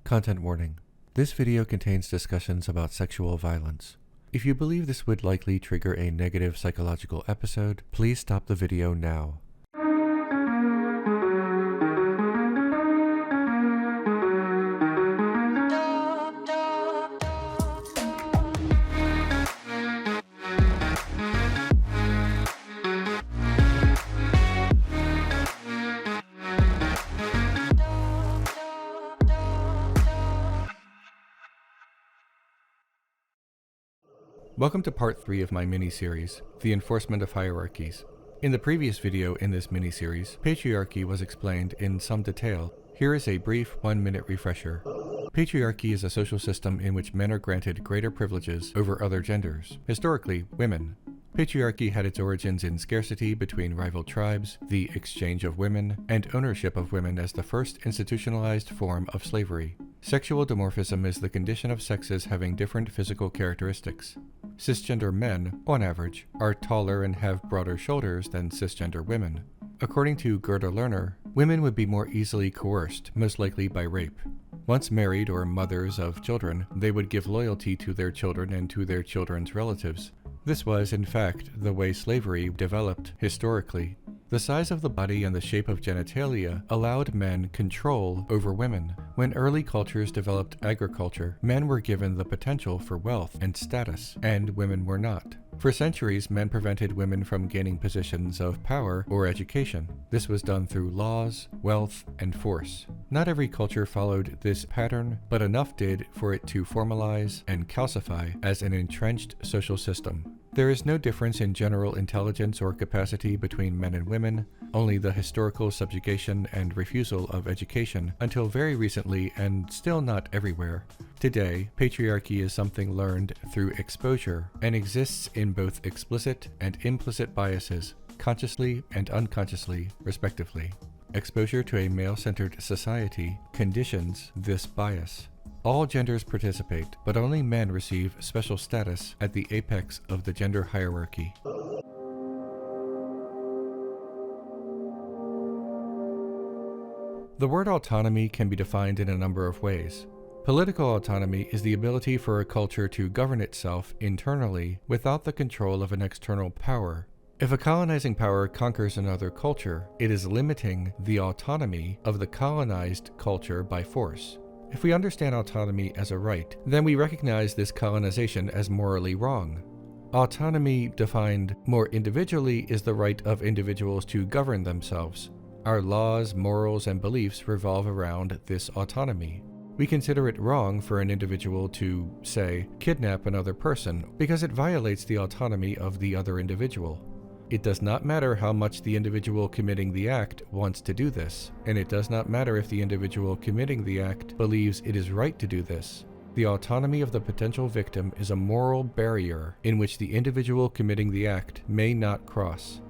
Content warning. This video contains discussions about sexual violence. If you believe this would likely trigger a negative psychological episode, please stop the video now. Welcome to part 3 of my mini-series, The Enforcement of Hierarchies. In the previous video in this mini-series, patriarchy was explained in some detail. Here is a brief 1-minute refresher. Patriarchy is a social system in which men are granted greater privileges over other genders, historically women. Patriarchy had its origins in scarcity between rival tribes, the exchange of women, and ownership of women as the first institutionalized form of slavery. Sexual dimorphism is the condition of sexes having different physical characteristics. Cisgender men, on average, are taller and have broader shoulders than cisgender women. According to Gerda Lerner, women would be more easily coerced, most likely by rape. Once married or mothers of children, they would give loyalty to their children and to their children's relatives. This was, in fact, the way slavery developed historically. The size of the body and the shape of genitalia allowed men control over women. When early cultures developed agriculture, men were given the potential for wealth and status, and women were not. For centuries, men prevented women from gaining positions of power or education. This was done through laws, wealth, and force. Not every culture followed this pattern, but enough did for it to formalize and calcify as an entrenched social system. There is no difference in general intelligence or capacity between men and women, only the historical subjugation and refusal of education until very recently and still not everywhere. Today, patriarchy is something learned through exposure and exists in both explicit and implicit biases, consciously and unconsciously, respectively. Exposure to a male-centered society conditions this bias. All genders participate, but only men receive special status at the apex of the gender hierarchy. The word autonomy can be defined in a number of ways. Political autonomy is the ability for a culture to govern itself internally without the control of an external power. If a colonizing power conquers another culture, it is limiting the autonomy of the colonized culture by force. If we understand autonomy as a right, then we recognize this colonization as morally wrong. Autonomy, defined more individually, is the right of individuals to govern themselves. Our laws, morals, and beliefs revolve around this autonomy. We consider it wrong for an individual to, say, kidnap another person because it violates the autonomy of the other individual. It does not matter how much the individual committing the act wants to do this, and it does not matter if the individual committing the act believes it is right to do this. The autonomy of the potential victim is a moral barrier in which the individual committing the act may not cross.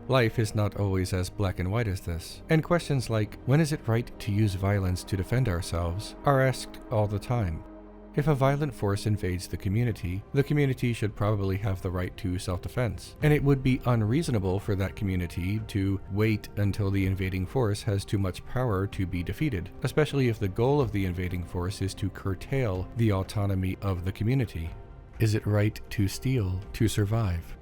Life is not always as black and white as this, and questions like, when is it right to use violence to defend ourselves, are asked all the time. If a violent force invades the community should probably have the right to self-defense, and it would be unreasonable for that community to wait until the invading force has too much power to be defeated, especially if the goal of the invading force is to curtail the autonomy of the community. Is it right to steal to survive?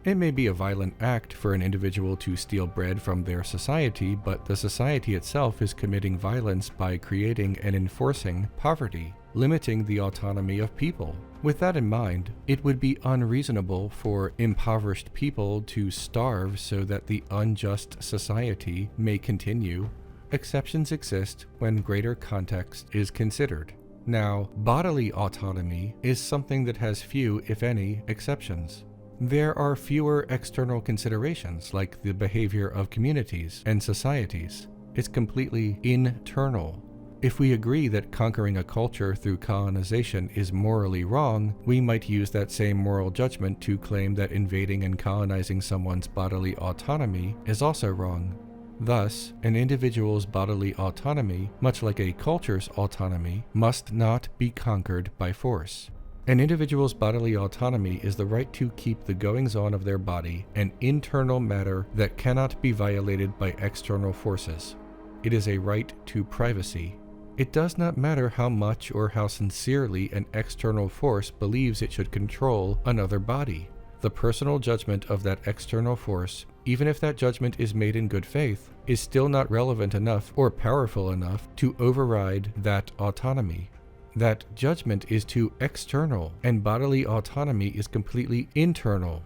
It may be a violent act for an individual to steal bread from their society, but the society itself is committing violence by creating and enforcing poverty, limiting the autonomy of people. With that in mind, it would be unreasonable for impoverished people to starve so that the unjust society may continue. Exceptions exist when greater context is considered. Now, bodily autonomy is something that has few, if any, exceptions. There are fewer external considerations like the behavior of communities and societies. It's completely internal. If we agree that conquering a culture through colonization is morally wrong, we might use that same moral judgment to claim that invading and colonizing someone's bodily autonomy is also wrong. Thus, an individual's bodily autonomy, much like a culture's autonomy, must not be conquered by force. An individual's bodily autonomy is the right to keep the goings-on of their body an internal matter that cannot be violated by external forces. It is a right to privacy. It does not matter how much or how sincerely an external force believes it should control another body. The personal judgment of that external force, even if that judgment is made in good faith, is still not relevant enough or powerful enough to override that autonomy. That judgment is too external, and bodily autonomy is completely internal.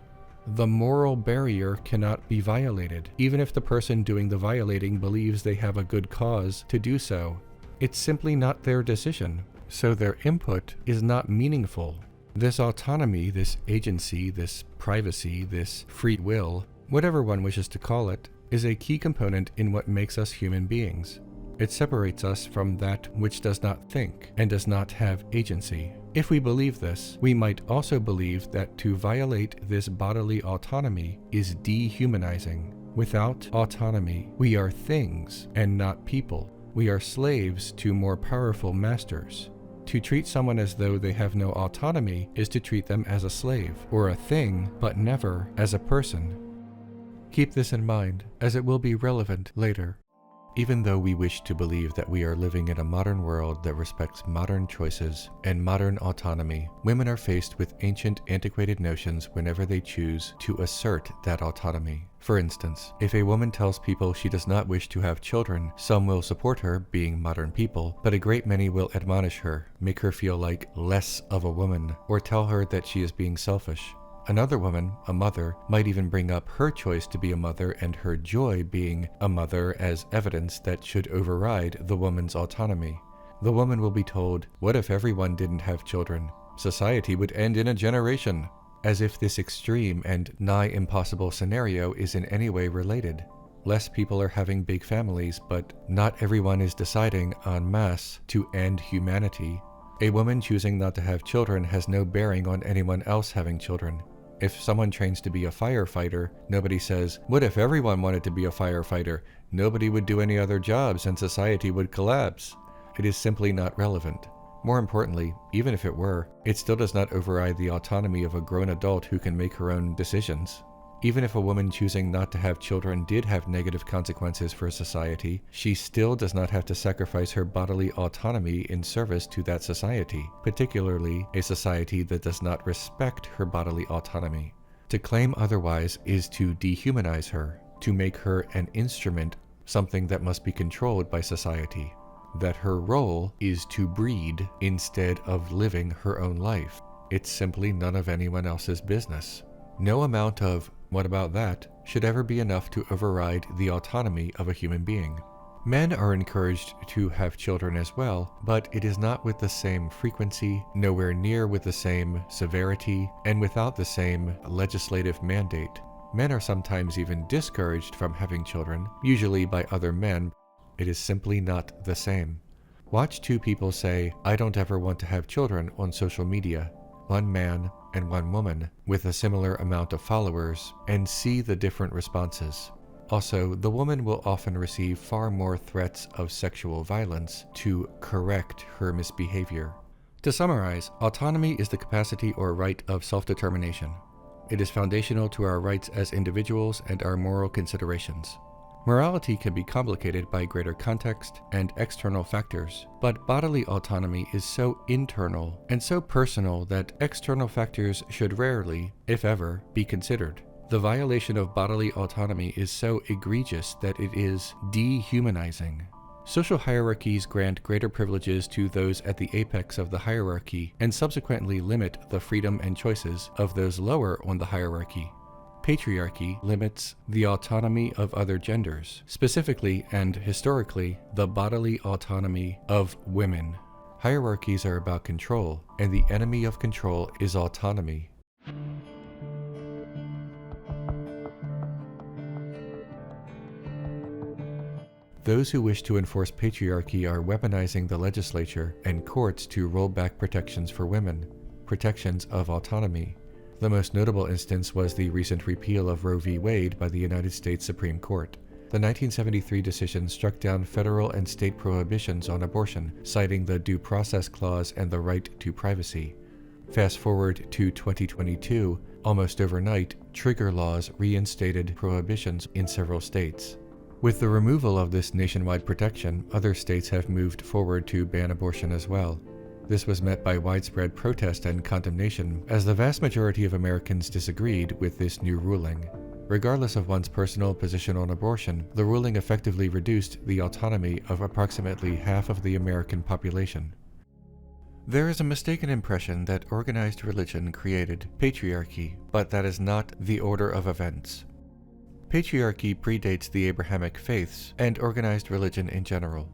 The moral barrier cannot be violated, even if the person doing the violating believes they have a good cause to do so. It's simply not their decision, so their input is not meaningful. This autonomy, this agency, this privacy, this free will, whatever one wishes to call it, is a key component in what makes us human beings. It separates us from that which does not think and does not have agency. If we believe this, we might also believe that to violate this bodily autonomy is dehumanizing. Without autonomy, we are things and not people. We are slaves to more powerful masters. To treat someone as though they have no autonomy is to treat them as a slave or a thing, but never as a person. Keep this in mind, as it will be relevant later. Even though we wish to believe that we are living in a modern world that respects modern choices and modern autonomy, women are faced with ancient, antiquated notions whenever they choose to assert that autonomy. For instance, if a woman tells people she does not wish to have children, some will support her, being modern people, but a great many will admonish her, make her feel like less of a woman, or tell her that she is being selfish. Another woman, a mother, might even bring up her choice to be a mother and her joy being a mother as evidence that should override the woman's autonomy. The woman will be told, "What if everyone didn't have children? Society would end in a generation," as if this extreme and nigh impossible scenario is in any way related. Less people are having big families, but not everyone is deciding en masse to end humanity. A woman choosing not to have children has no bearing on anyone else having children. If someone trains to be a firefighter, nobody says, "What if everyone wanted to be a firefighter? Nobody would do any other jobs and society would collapse." It is simply not relevant. More importantly, even if it were, it still does not override the autonomy of a grown adult who can make her own decisions. Even if a woman choosing not to have children did have negative consequences for society, she still does not have to sacrifice her bodily autonomy in service to that society, particularly a society that does not respect her bodily autonomy. To claim otherwise is to dehumanize her, to make her an instrument, something that must be controlled by society. That her role is to breed instead of living her own life. It's simply none of anyone else's business. No amount of "what about that?" should ever be enough to override the autonomy of a human being. Men are encouraged to have children as well, but it is not with the same frequency, nowhere near with the same severity, and without the same legislative mandate. Men are sometimes even discouraged from having children, usually by other men. It is simply not the same. Watch two people say, "I don't ever want to have children" on social media. One man and one woman with a similar amount of followers, and see the different responses. Also, the woman will often receive far more threats of sexual violence to correct her misbehavior. To summarize, autonomy is the capacity or right of self-determination. It is foundational to our rights as individuals and our moral considerations. Morality can be complicated by greater context and external factors, but bodily autonomy is so internal and so personal that external factors should rarely, if ever, be considered. The violation of bodily autonomy is so egregious that it is dehumanizing. Social hierarchies grant greater privileges to those at the apex of the hierarchy and subsequently limit the freedom and choices of those lower on the hierarchy. Patriarchy limits the autonomy of other genders, specifically and historically the bodily autonomy of women. Hierarchies are about control, and the enemy of control is autonomy. Those who wish to enforce patriarchy are weaponizing the legislature and courts to roll back protections for women, protections of autonomy. The most notable instance was the recent repeal of Roe v. Wade by the United States Supreme Court. The 1973 decision struck down federal and state prohibitions on abortion, citing the Due Process Clause and the right to privacy. Fast forward to 2022, almost overnight, trigger laws reinstated prohibitions in several states. With the removal of this nationwide protection, other states have moved forward to ban abortion as well. This was met by widespread protest and condemnation, as the vast majority of Americans disagreed with this new ruling. Regardless of one's personal position on abortion, the ruling effectively reduced the autonomy of approximately half of the American population. There is a mistaken impression that organized religion created patriarchy, but that is not the order of events. Patriarchy predates the Abrahamic faiths and organized religion in general.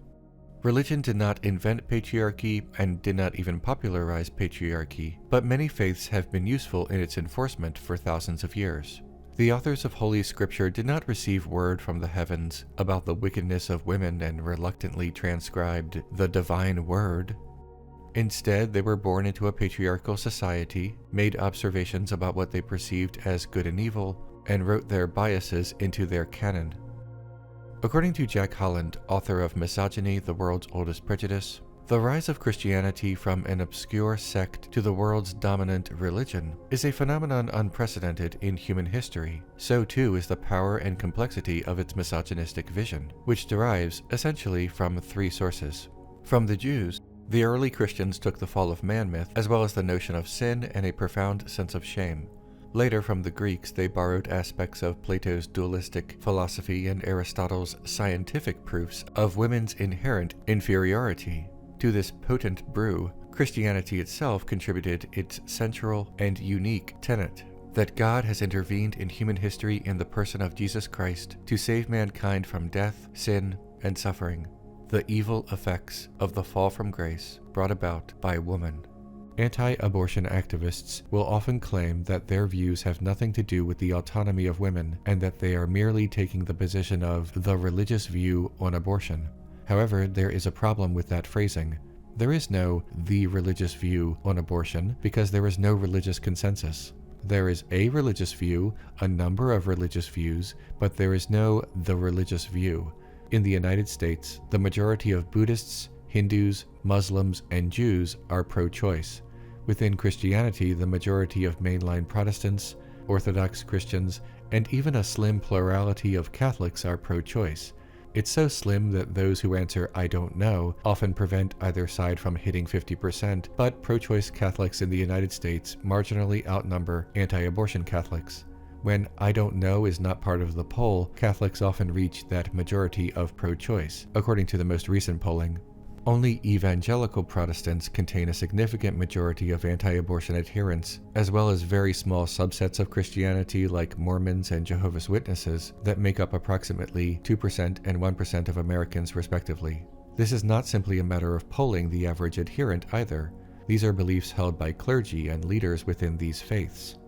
Religion did not invent patriarchy and did not even popularize patriarchy, but many faiths have been useful in its enforcement for thousands of years. The authors of Holy Scripture did not receive word from the heavens about the wickedness of women and reluctantly transcribed the divine word. Instead, they were born into a patriarchal society, made observations about what they perceived as good and evil, and wrote their biases into their canon. According to Jack Holland, author of Misogyny, the World's Oldest Prejudice, the rise of Christianity from an obscure sect to the world's dominant religion is a phenomenon unprecedented in human history. So too is the power and complexity of its misogynistic vision, which derives essentially from three sources. From the Jews, the early Christians took the fall of man myth, as well as the notion of sin and a profound sense of shame. Later, from the Greeks, they borrowed aspects of Plato's dualistic philosophy and Aristotle's scientific proofs of women's inherent inferiority. To this potent brew, Christianity itself contributed its central and unique tenet that God has intervened in human history in the person of Jesus Christ to save mankind from death, sin, and suffering, the evil effects of the fall from grace brought about by woman. Anti-abortion activists will often claim that their views have nothing to do with the autonomy of women and that they are merely taking the position of the religious view on abortion. However, there is a problem with that phrasing. There is no the religious view on abortion because there is no religious consensus. There is a religious view, a number of religious views, but there is no the religious view. In the United States, the majority of Buddhists, Hindus, Muslims, and Jews are pro-choice. Within Christianity, the majority of mainline Protestants, Orthodox Christians, and even a slim plurality of Catholics are pro-choice. It's so slim that those who answer "I don't know" often prevent either side from hitting 50%, but pro-choice Catholics in the United States marginally outnumber anti-abortion Catholics. When "I don't know" is not part of the poll, Catholics often reach that majority of pro-choice, according to the most recent polling. Only evangelical Protestants contain a significant majority of anti-abortion adherents, as well as very small subsets of Christianity like Mormons and Jehovah's Witnesses that make up approximately 2% and 1% of Americans respectively. This is not simply a matter of polling the average adherent either. These are beliefs held by clergy and leaders within these faiths.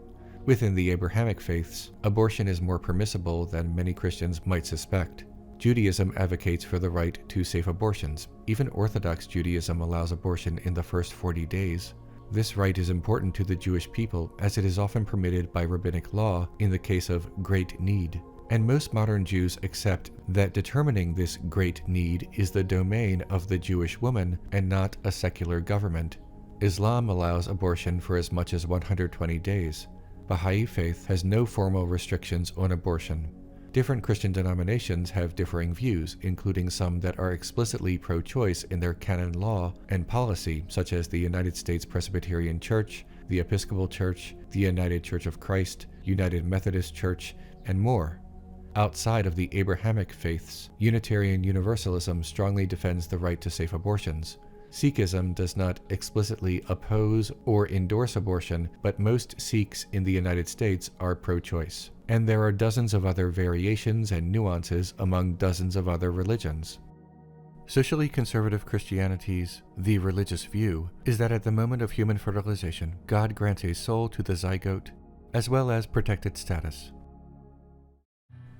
Within the Abrahamic faiths, abortion is more permissible than many Christians might suspect. Judaism advocates for the right to safe abortions. Even Orthodox Judaism allows abortion in the first 40 days. This right is important to the Jewish people as it is often permitted by rabbinic law in the case of great need. And most modern Jews accept that determining this great need is the domain of the Jewish woman and not a secular government. Islam allows abortion for as much as 120 days. Baha'i faith has no formal restrictions on abortion. Different Christian denominations have differing views, including some that are explicitly pro-choice in their canon law and policy, such as the United States Presbyterian Church, the Episcopal Church, the United Church of Christ, United Methodist Church, and more. Outside of the Abrahamic faiths, Unitarian Universalism strongly defends the right to safe abortions. Sikhism does not explicitly oppose or endorse abortion, but most Sikhs in the United States are pro-choice. And there are dozens of other variations and nuances among dozens of other religions. Socially conservative Christianity's the religious view is that at the moment of human fertilization, God grants a soul to the zygote, as well as protected status.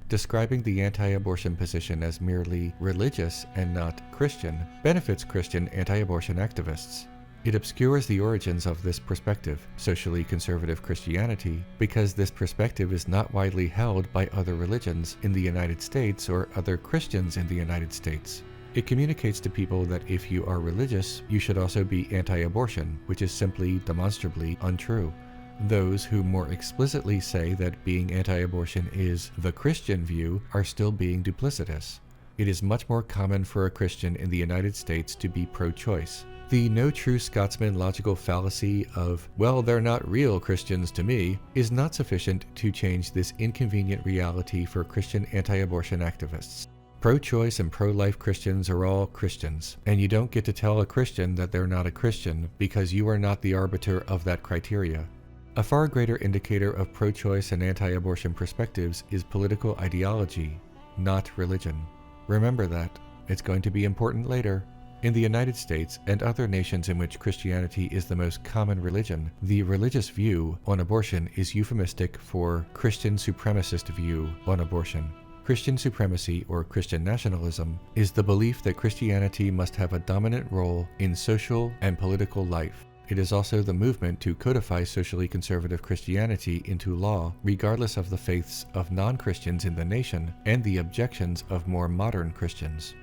Describing the anti-abortion position as merely religious and not Christian benefits Christian anti-abortion activists. It obscures the origins of this perspective, socially conservative Christianity, because this perspective is not widely held by other religions in the United States or other Christians in the United States. It communicates to people that if you are religious, you should also be anti-abortion, which is simply demonstrably untrue. Those who more explicitly say that being anti-abortion is the Christian view are still being duplicitous. It is much more common for a Christian in the United States to be pro-choice. The no true Scotsman logical fallacy of, well, they're not real Christians to me, is not sufficient to change this inconvenient reality for Christian anti-abortion activists. Pro-choice and pro-life Christians are all Christians, and you don't get to tell a Christian that they're not a Christian because you are not the arbiter of that criteria. A far greater indicator of pro-choice and anti-abortion perspectives is political ideology, not religion. Remember that. It's going to be important later. In the United States and other nations in which Christianity is the most common religion, the religious view on abortion is euphemistic for Christian supremacist view on abortion. Christian supremacy, or Christian nationalism, is the belief that Christianity must have a dominant role in social and political life. It is also the movement to codify socially conservative Christianity into law, regardless of the faiths of non-Christians in the nation and the objections of more modern Christians.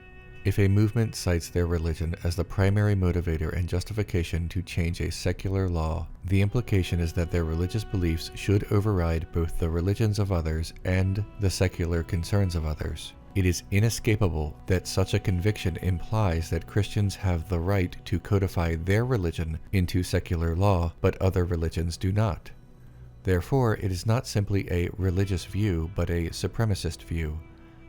If a movement cites their religion as the primary motivator and justification to change a secular law, the implication is that their religious beliefs should override both the religions of others and the secular concerns of others. It is inescapable that such a conviction implies that Christians have the right to codify their religion into secular law, but other religions do not. Therefore, it is not simply a religious view, but a supremacist view.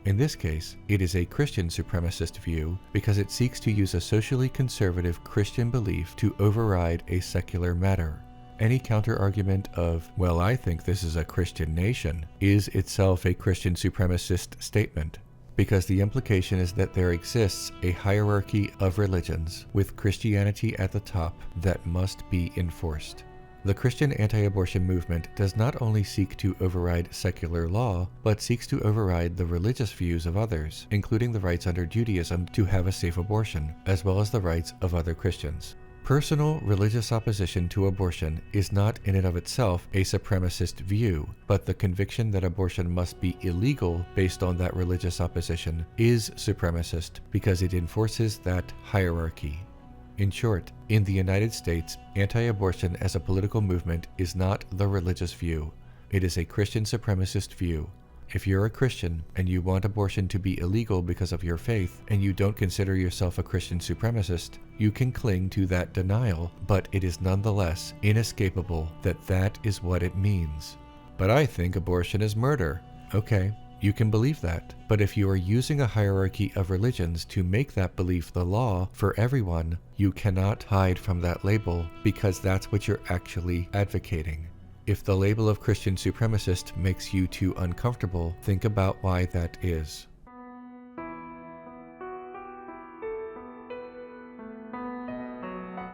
In this case, it is a Christian supremacist view because it seeks to use a socially conservative Christian belief to override a secular matter. Any counter-argument of, well, I think this is a Christian nation, is itself a Christian supremacist statement, because the implication is that there exists a hierarchy of religions, with Christianity at the top, that must be enforced. The Christian anti-abortion movement does not only seek to override secular law, but seeks to override the religious views of others, including the rights under Judaism to have a safe abortion, as well as the rights of other Christians. Personal religious opposition to abortion is not in and of itself a supremacist view, but the conviction that abortion must be illegal based on that religious opposition is supremacist because it enforces that hierarchy. In short, in the United States, anti-abortion as a political movement is not the religious view. It is a Christian supremacist view. If you're a Christian and you want abortion to be illegal because of your faith, and you don't consider yourself a Christian supremacist, you can cling to that denial, but it is nonetheless inescapable that that is what it means. But I think abortion is murder. Okay. You can believe that, but if you are using a hierarchy of religions to make that belief the law for everyone, you cannot hide from that label because that's what you're actually advocating. If the label of Christian supremacist makes you too uncomfortable, think about why that is.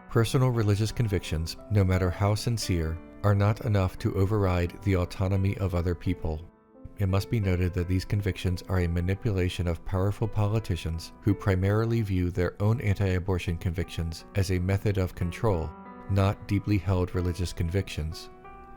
Personal religious convictions, no matter how sincere, are not enough to override the autonomy of other people. It must be noted that these convictions are a manipulation of powerful politicians who primarily view their own anti-abortion convictions as a method of control, not deeply held religious convictions.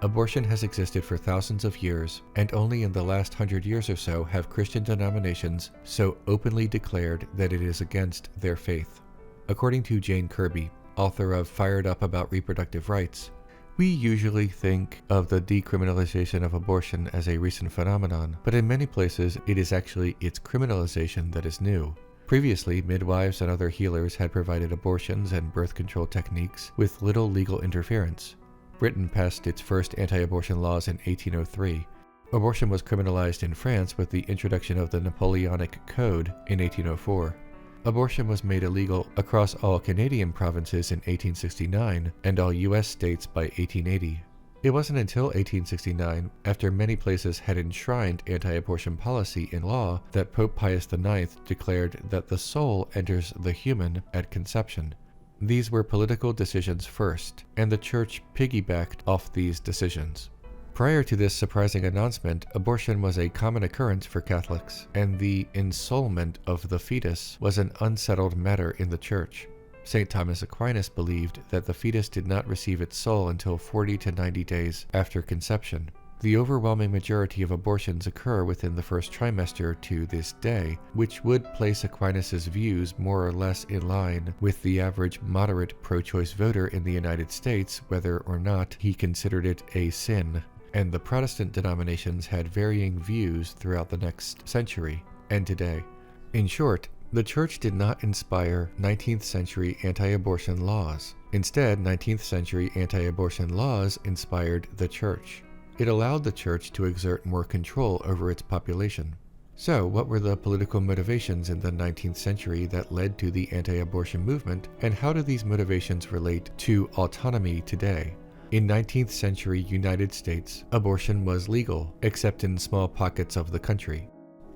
Abortion has existed for thousands of years, and only in the last 100 years or so have Christian denominations so openly declared that it is against their faith. According to Jane Kirby, author of Fired Up About Reproductive Rights, we usually think of the decriminalization of abortion as a recent phenomenon, but in many places it is actually its criminalization that is new. Previously, midwives and other healers had provided abortions and birth control techniques with little legal interference. Britain passed its first anti-abortion laws in 1803. Abortion was criminalized in France with the introduction of the Napoleonic Code in 1804. Abortion was made illegal across all Canadian provinces in 1869 and all U.S. states by 1880. It wasn't until 1869, after many places had enshrined anti-abortion policy in law, that Pope Pius IX declared that the soul enters the human at conception. These were political decisions first, and the Church piggybacked off these decisions. Prior to this surprising announcement, abortion was a common occurrence for Catholics, and the ensoulment of the fetus was an unsettled matter in the Church. St. Thomas Aquinas believed that the fetus did not receive its soul until 40 to 90 days after conception. The overwhelming majority of abortions occur within the first trimester to this day, which would place Aquinas' views more or less in line with the average moderate pro-choice voter in the United States, whether or not he considered it a sin. And the Protestant denominations had varying views throughout the next century and today. In short, the Church did not inspire 19th century anti-abortion laws. Instead, 19th century anti-abortion laws inspired the Church. It allowed the Church to exert more control over its population. So, what were the political motivations in the 19th century that led to the anti-abortion movement, and how do these motivations relate to autonomy today? In 19th century United States, abortion was legal, except in small pockets of the country.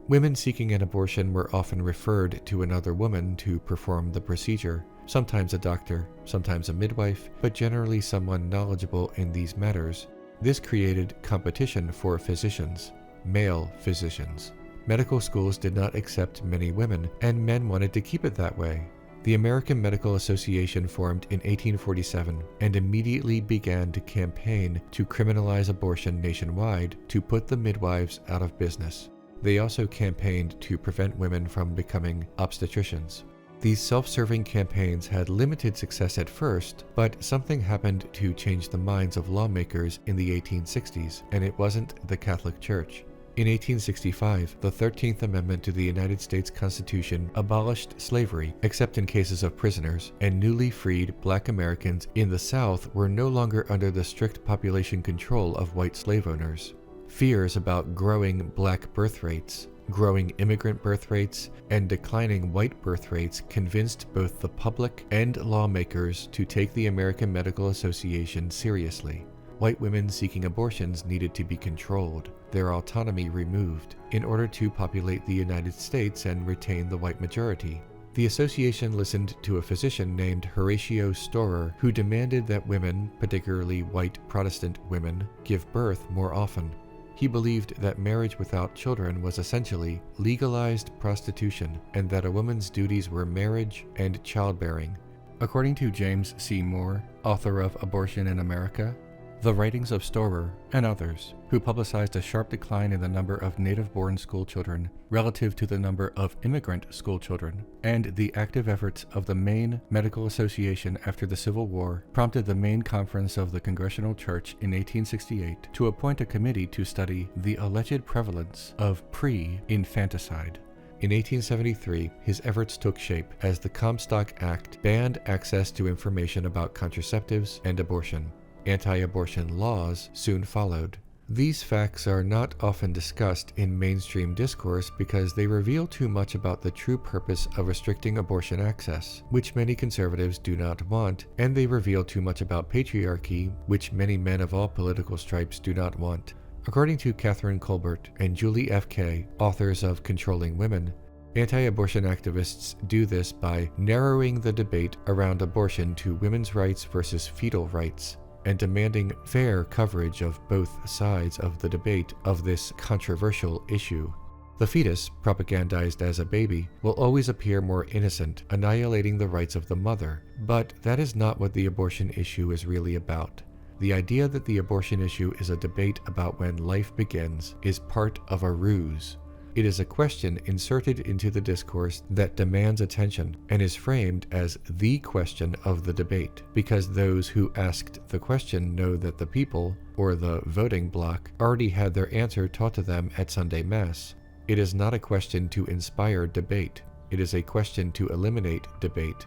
Women seeking an abortion were often referred to another woman to perform the procedure, sometimes a doctor, sometimes a midwife, but generally someone knowledgeable in these matters. This created competition for physicians, male physicians. Medical schools did not accept many women, and men wanted to keep it that way. The American Medical Association formed in 1847 and immediately began to campaign to criminalize abortion nationwide to put the midwives out of business. They also campaigned to prevent women from becoming obstetricians. These self-serving campaigns had limited success at first, but something happened to change the minds of lawmakers in the 1860s, and it wasn't the Catholic Church. In 1865, the 13th Amendment to the United States Constitution abolished slavery, except in cases of prisoners, and newly freed Black Americans in the South were no longer under the strict population control of white slave owners. Fears about growing Black birth rates, growing immigrant birth rates, and declining white birth rates convinced both the public and lawmakers to take the American Medical Association seriously. White women seeking abortions needed to be controlled, their autonomy removed, in order to populate the United States and retain the white majority. The association listened to a physician named Horatio Storer, who demanded that women, particularly white Protestant women, give birth more often. He believed that marriage without children was essentially legalized prostitution and that a woman's duties were marriage and childbearing. According to James C. Moore, author of Abortion in America, the writings of Storer and others, who publicized a sharp decline in the number of native-born schoolchildren relative to the number of immigrant schoolchildren, and the active efforts of the Maine Medical Association after the Civil War, prompted the Maine Conference of the Congressional Church in 1868 to appoint a committee to study the alleged prevalence of pre-infanticide. In 1873, his efforts took shape as the Comstock Act banned access to information about contraceptives and abortion. Anti-abortion laws soon followed. These facts are not often discussed in mainstream discourse because they reveal too much about the true purpose of restricting abortion access, which many conservatives do not want, and they reveal too much about patriarchy, which many men of all political stripes do not want. According to Catherine Colbert and Julie F. Kay, authors of Controlling Women, anti-abortion activists do this by narrowing the debate around abortion to women's rights versus fetal rights, and demanding fair coverage of both sides of the debate of this controversial issue. The fetus, propagandized as a baby, will always appear more innocent, annihilating the rights of the mother. But that is not what the abortion issue is really about. The idea that the abortion issue is a debate about when life begins is part of a ruse. It is a question inserted into the discourse that demands attention and is framed as the question of the debate, because those who asked the question know that the people, or the voting bloc, already had their answer taught to them at Sunday Mass. It is not a question to inspire debate. It is a question to eliminate debate.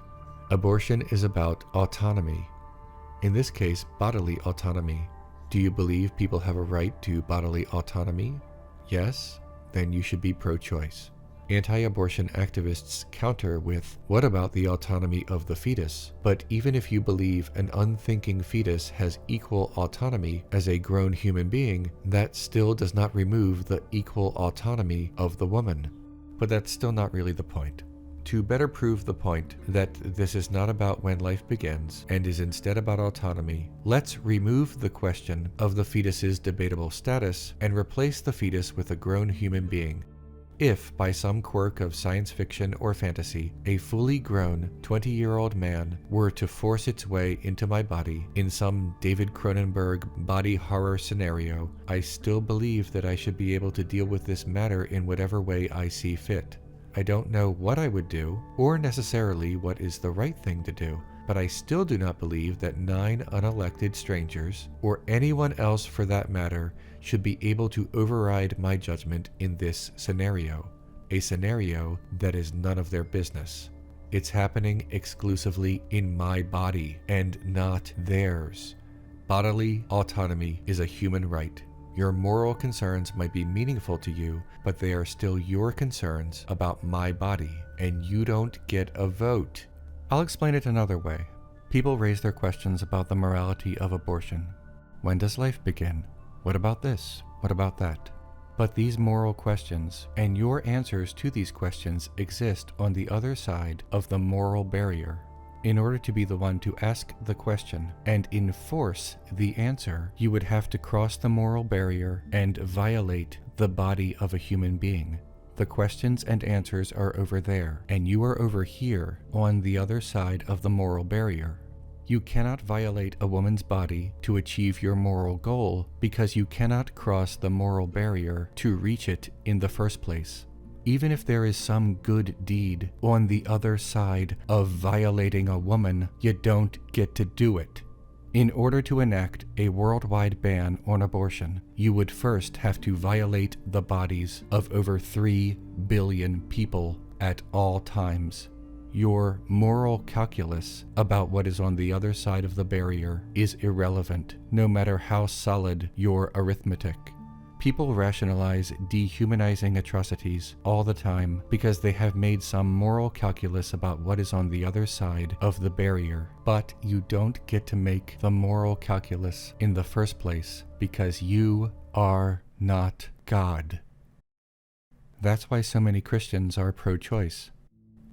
Abortion is about autonomy. In this case, bodily autonomy. Do you believe people have a right to bodily autonomy? Yes? Then you should be pro-choice. Anti-abortion activists counter with, what about the autonomy of the fetus? But even if you believe an unthinking fetus has equal autonomy as a grown human being, that still does not remove the equal autonomy of the woman. But that's still not really the point. To better prove the point that this is not about when life begins and is instead about autonomy, let's remove the question of the fetus's debatable status and replace the fetus with a grown human being. If, by some quirk of science fiction or fantasy, a fully grown 20-year-old man were to force its way into my body in some David Cronenberg body horror scenario, I still believe that I should be able to deal with this matter in whatever way I see fit. I don't know what I would do, or necessarily what is the right thing to do, but I still do not believe that 9 unelected strangers, or anyone else for that matter, should be able to override my judgment in this scenario, a scenario that is none of their business. It's happening exclusively in my body and not theirs. Bodily autonomy is a human right. Your moral concerns might be meaningful to you, but they are still your concerns about my body, and you don't get a vote. I'll explain it another way. People raise their questions about the morality of abortion. When does life begin? What about this? What about that? But these moral questions, and your answers to these questions, exist on the other side of the moral barrier. In order to be the one to ask the question and enforce the answer, you would have to cross the moral barrier and violate the body of a human being. The questions and answers are over there, and you are over here on the other side of the moral barrier. You cannot violate a woman's body to achieve your moral goal because you cannot cross the moral barrier to reach it in the first place. Even if there is some good deed on the other side of violating a woman, you don't get to do it. In order to enact a worldwide ban on abortion, you would first have to violate the bodies of over 3 billion people at all times. Your moral calculus about what is on the other side of the barrier is irrelevant, no matter how solid your arithmetic. People rationalize dehumanizing atrocities all the time because they have made some moral calculus about what is on the other side of the barrier. But you don't get to make the moral calculus in the first place because you are not God. That's why so many Christians are pro-choice.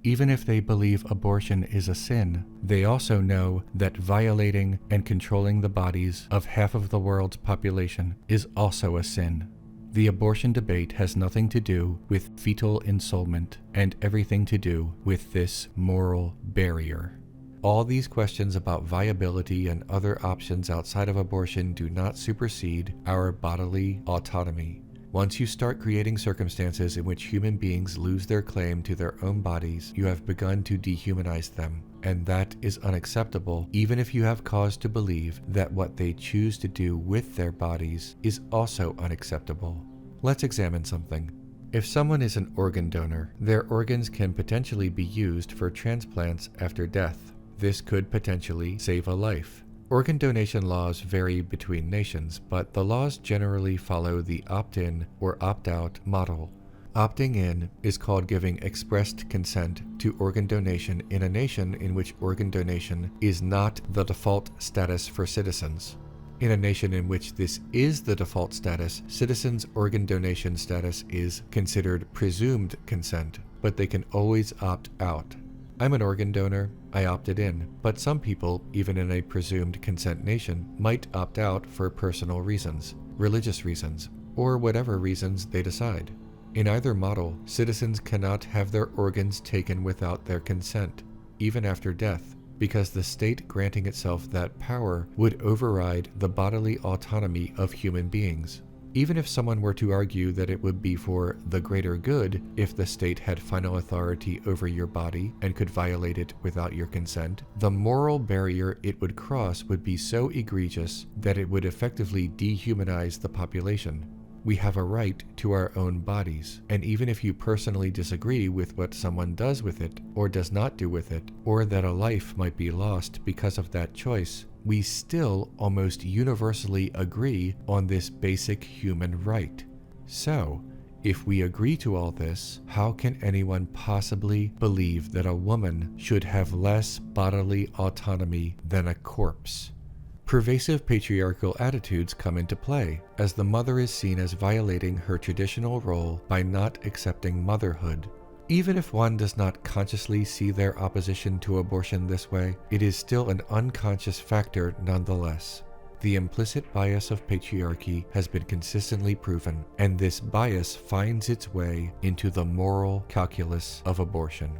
Even if they believe abortion is a sin, they also know that violating and controlling the bodies of half of the world's population is also a sin. The abortion debate has nothing to do with fetal ensoulment and everything to do with this moral barrier. All these questions about viability and other options outside of abortion do not supersede our bodily autonomy. Once you start creating circumstances in which human beings lose their claim to their own bodies, you have begun to dehumanize them, and that is unacceptable even if you have cause to believe that what they choose to do with their bodies is also unacceptable. Let's examine something. If someone is an organ donor, their organs can potentially be used for transplants after death. This could potentially save a life. Organ donation laws vary between nations, but the laws generally follow the opt-in or opt-out model. Opting in is called giving expressed consent to organ donation in a nation in which organ donation is not the default status for citizens. In a nation in which this is the default status, citizens' organ donation status is considered presumed consent, but they can always opt out. I'm an organ donor, I opted in, but some people, even in a presumed consent nation, might opt out for personal reasons, religious reasons, or whatever reasons they decide. In either model, citizens cannot have their organs taken without their consent, even after death, because the state granting itself that power would override the bodily autonomy of human beings. Even if someone were to argue that it would be for the greater good if the state had final authority over your body and could violate it without your consent, the moral barrier it would cross would be so egregious that it would effectively dehumanize the population. We have a right to our own bodies, and even if you personally disagree with what someone does with it or does not do with it, or that a life might be lost because of that choice, we still almost universally agree on this basic human right. So, if we agree to all this, how can anyone possibly believe that a woman should have less bodily autonomy than a corpse? Pervasive patriarchal attitudes come into play, as the mother is seen as violating her traditional role by not accepting motherhood. Even if one does not consciously see their opposition to abortion this way, it is still an unconscious factor nonetheless. The implicit bias of patriarchy has been consistently proven, and this bias finds its way into the moral calculus of abortion.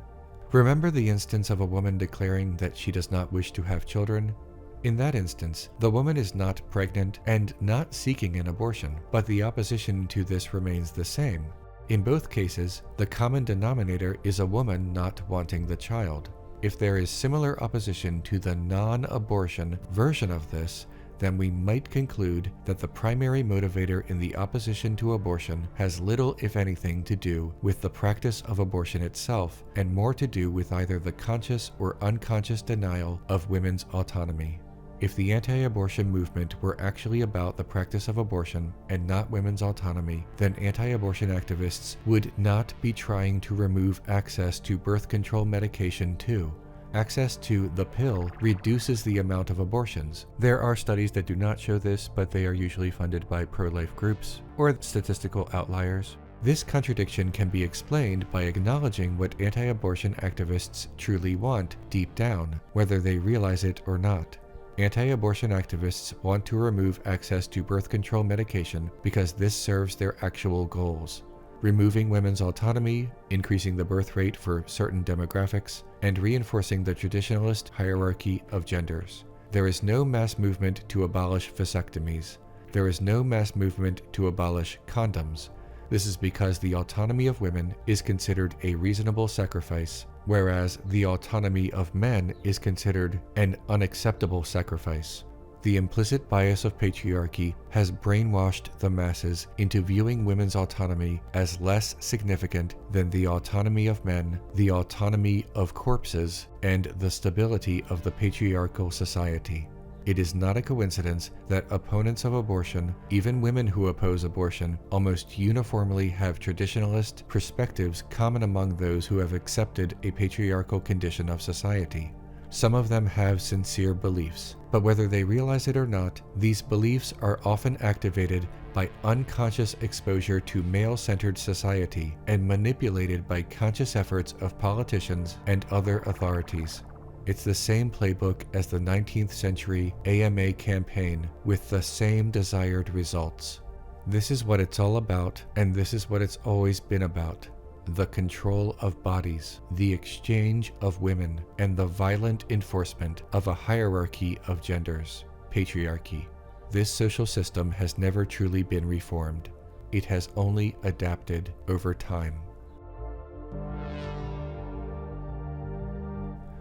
Remember the instance of a woman declaring that she does not wish to have children? In that instance, the woman is not pregnant and not seeking an abortion, but the opposition to this remains the same. In both cases, the common denominator is a woman not wanting the child. If there is similar opposition to the non-abortion version of this, then we might conclude that the primary motivator in the opposition to abortion has little, if anything, to do with the practice of abortion itself, and more to do with either the conscious or unconscious denial of women's autonomy. If the anti-abortion movement were actually about the practice of abortion and not women's autonomy, then anti-abortion activists would not be trying to remove access to birth control medication too. Access to the pill reduces the amount of abortions. There are studies that do not show this, but they are usually funded by pro-life groups or statistical outliers. This contradiction can be explained by acknowledging what anti-abortion activists truly want deep down, whether they realize it or not. Anti-abortion activists want to remove access to birth control medication because this serves their actual goals: removing women's autonomy, increasing the birth rate for certain demographics, and reinforcing the traditionalist hierarchy of genders. There is no mass movement to abolish vasectomies. There is no mass movement to abolish condoms. This is because the autonomy of women is considered a reasonable sacrifice, whereas the autonomy of men is considered an unacceptable sacrifice. The implicit bias of patriarchy has brainwashed the masses into viewing women's autonomy as less significant than the autonomy of men, the autonomy of corpses, and the stability of the patriarchal society. It is not a coincidence that opponents of abortion, even women who oppose abortion, almost uniformly have traditionalist perspectives common among those who have accepted a patriarchal condition of society. Some of them have sincere beliefs, but whether they realize it or not, these beliefs are often activated by unconscious exposure to male-centered society and manipulated by conscious efforts of politicians and other authorities. It's the same playbook as the 19th century AMA campaign with the same desired results. This is what it's all about, and this is what it's always been about: the control of bodies, the exchange of women, and the violent enforcement of a hierarchy of genders, patriarchy. This social system has never truly been reformed. It has only adapted over time.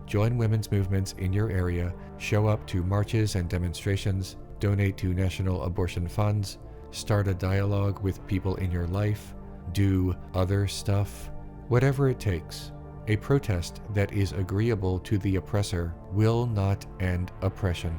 Join women's movements in your area, show up to marches and demonstrations, donate to national abortion funds, start a dialogue with people in your life, do other stuff, whatever it takes. A protest that is agreeable to the oppressor will not end oppression.